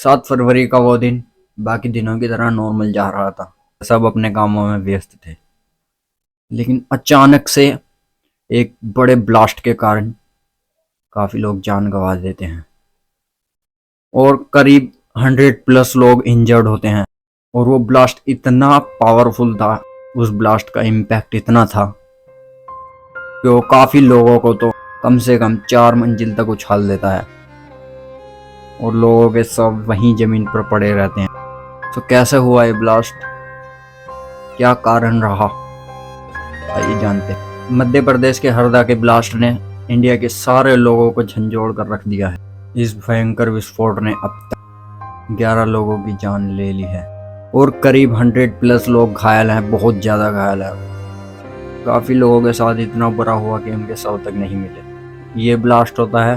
7 फरवरी का वो दिन बाकी दिनों की तरह नॉर्मल जा रहा था। सब अपने कामों में व्यस्त थे, लेकिन अचानक से एक बड़े ब्लास्ट के कारण काफी लोग जान गंवा देते हैं और करीब 100+ लोग इंजर्ड होते हैं। और वो ब्लास्ट इतना पावरफुल था, उस ब्लास्ट का इम्पैक्ट इतना था कि वो काफी लोगों को तो कम से कम 4 मंजिल तक उछाल देता है और लोगों के सब वहीं जमीन पर पड़े रहते हैं। तो कैसे हुआ ये ब्लास्ट, क्या कारण रहा, आइए जानते हैं। मध्य प्रदेश के हरदा के ब्लास्ट ने इंडिया के सारे लोगों को झंझोड़ कर रख दिया है। इस भयंकर विस्फोट ने अब तक 11 लोगों की जान ले ली है और करीब 100+ लोग घायल हैं, बहुत ज़्यादा घायल हैं। काफ़ी लोगों के साथ इतना बुरा हुआ कि उनके शव तक नहीं मिले। ये ब्लास्ट होता है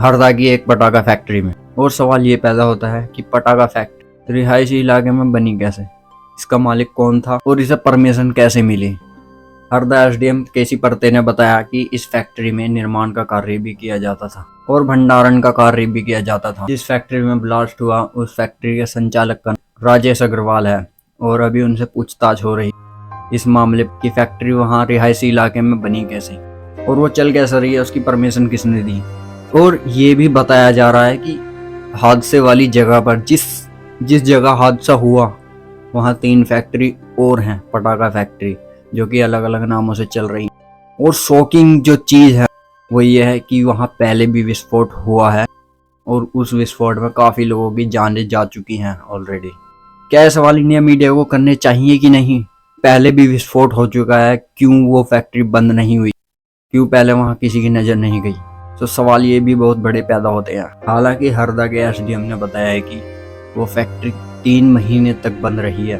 हरदा की एक पटाखा फैक्ट्री में और सवाल ये पैदा होता है कि पटाखा फैक्ट्री रिहायशी इलाके में बनी कैसे, इसका मालिक कौन था और इसे परमिशन कैसे मिली। हरदा एसडीएम केसी परते ने बताया कि इस फैक्ट्री में निर्माण का कार्य भी किया जाता था और भंडारण का कार्य भी किया जाता था। जिस फैक्ट्री में ब्लास्ट हुआ उस फैक्ट्री के संचालक का राजेश अग्रवाल है और अभी उनसे पूछताछ हो रही इस मामले की। फैक्ट्री वहाँ रिहायशी इलाके में बनी कैसे और वो चल कैसे रही है, उसकी परमिशन किसने दी। और ये भी बताया जा रहा है कि हादसे वाली जगह पर जिस जगह हादसा हुआ वहाँ 3 फैक्ट्री और हैं, पटाखा फैक्ट्री, जो कि अलग अलग नामों से चल रही। और शॉकिंग जो चीज़ है वो ये है कि वहाँ पहले भी विस्फोट हुआ है और उस विस्फोट में काफ़ी लोगों की जानें जा चुकी हैं ऑलरेडी। क्या ये सवाल इंडिया मीडिया को करने चाहिए कि नहीं? पहले भी विस्फोट हो चुका है, क्यों वो फैक्ट्री बंद नहीं हुई, क्यों पहले वहाँ किसी की नज़र नहीं गई? तो सवाल ये भी बहुत बड़े पैदा होते हैं। हालांकि हरदा के एसडीएम ने बताया है कि वो फैक्ट्री 3 महीने तक बंद रही है,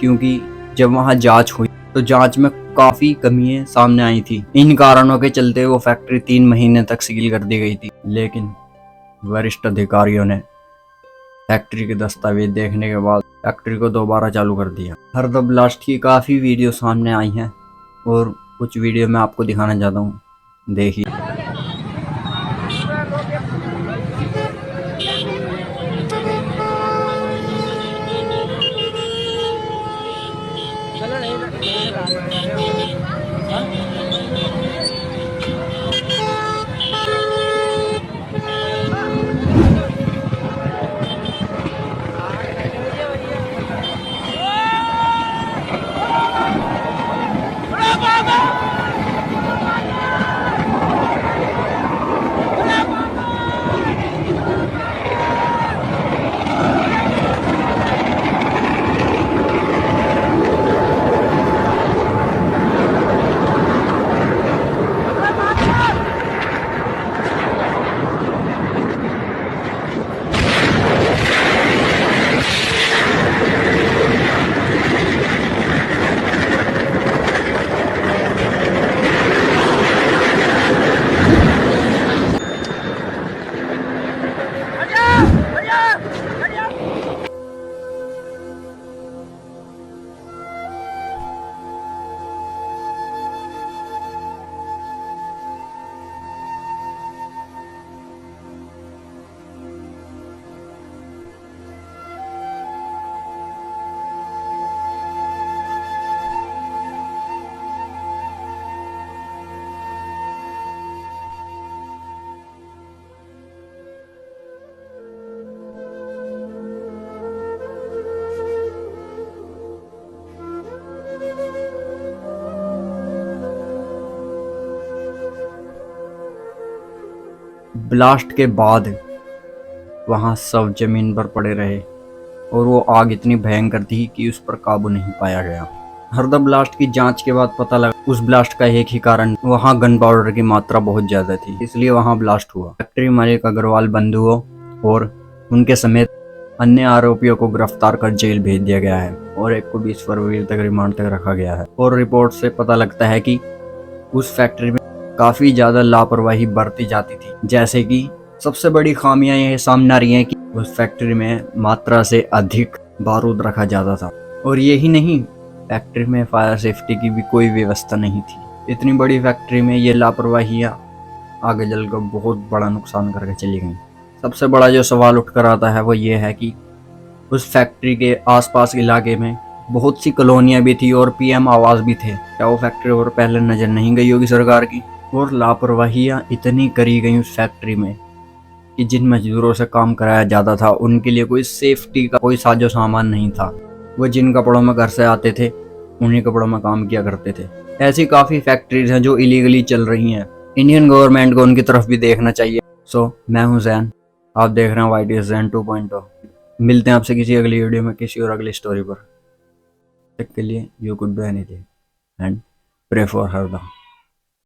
क्योंकि जब वहाँ जांच हुई तो जांच में काफ़ी कमियां सामने आई थी। इन कारणों के चलते वो फैक्ट्री 3 महीने तक सील कर दी गई थी। लेकिन वरिष्ठ अधिकारियों ने फैक्ट्री के दस्तावेज देखने के बाद फैक्ट्री को दोबारा चालू कर दिया। हरदा ब्लास्ट की काफ़ी वीडियो सामने आई हैं और कुछ वीडियो मैं आपको दिखाना चाहता हूँ, देखिए। ब्लास्ट के बाद वहाँ सब जमीन पर पड़े रहे और वो आग इतनी भयंकर थी कि उस पर काबू नहीं पाया गया। हरदा ब्लास्ट की जांच के बाद पता लगा उस ब्लास्ट का एक ही कारण, वहाँ गन पाउडर की मात्रा बहुत ज्यादा थी, इसलिए वहाँ ब्लास्ट हुआ। फैक्ट्री मालिक अग्रवाल बंधुओं और उनके समेत अन्य आरोपियों को गिरफ्तार कर जेल भेज दिया गया है और एक को 20 फरवरी तक रिमांड तक रखा गया है। और रिपोर्ट से पता लगता है कि उस फैक्ट्री में काफ़ी ज़्यादा लापरवाही बरती जाती थी। जैसे कि सबसे बड़ी खामियां ये सामने आ रही हैं कि उस फैक्ट्री में मात्रा से अधिक बारूद रखा जाता था। और यही नहीं, फैक्ट्री में फायर सेफ्टी की भी कोई व्यवस्था नहीं थी। इतनी बड़ी फैक्ट्री में ये लापरवाहियाँ आगे चलकर बहुत बड़ा नुकसान करके चली गई। सबसे बड़ा जो सवाल उठ कर आता है वो ये है कि उस फैक्ट्री के आसपास इलाके में बहुत सी कॉलोनियां भी थी और पीएम आवास भी थे। क्या वो फैक्ट्री और पहले नजर नहीं गई होगी सरकार की? और लापरवाहियां इतनी करी गई उस फैक्ट्री में कि जिन मजदूरों से काम कराया जाता था उनके लिए कोई सेफ्टी का कोई साजो सामान नहीं था। वो जिन कपड़ों में घर से आते थे उन्हीं कपड़ों में काम किया करते थे। ऐसी काफ़ी फैक्ट्रीज हैं जो इलीगली चल रही हैं। इंडियन गवर्नमेंट को उनकी तरफ भी देखना चाहिए। मैं हूं जैन, आप देख रहे हैं वाइट इज जैन 2.0। मिलते हैं आपसे किसी अगली वीडियो में किसी और अगली स्टोरी पर। तक के लिए you could do anything and pray for Harda.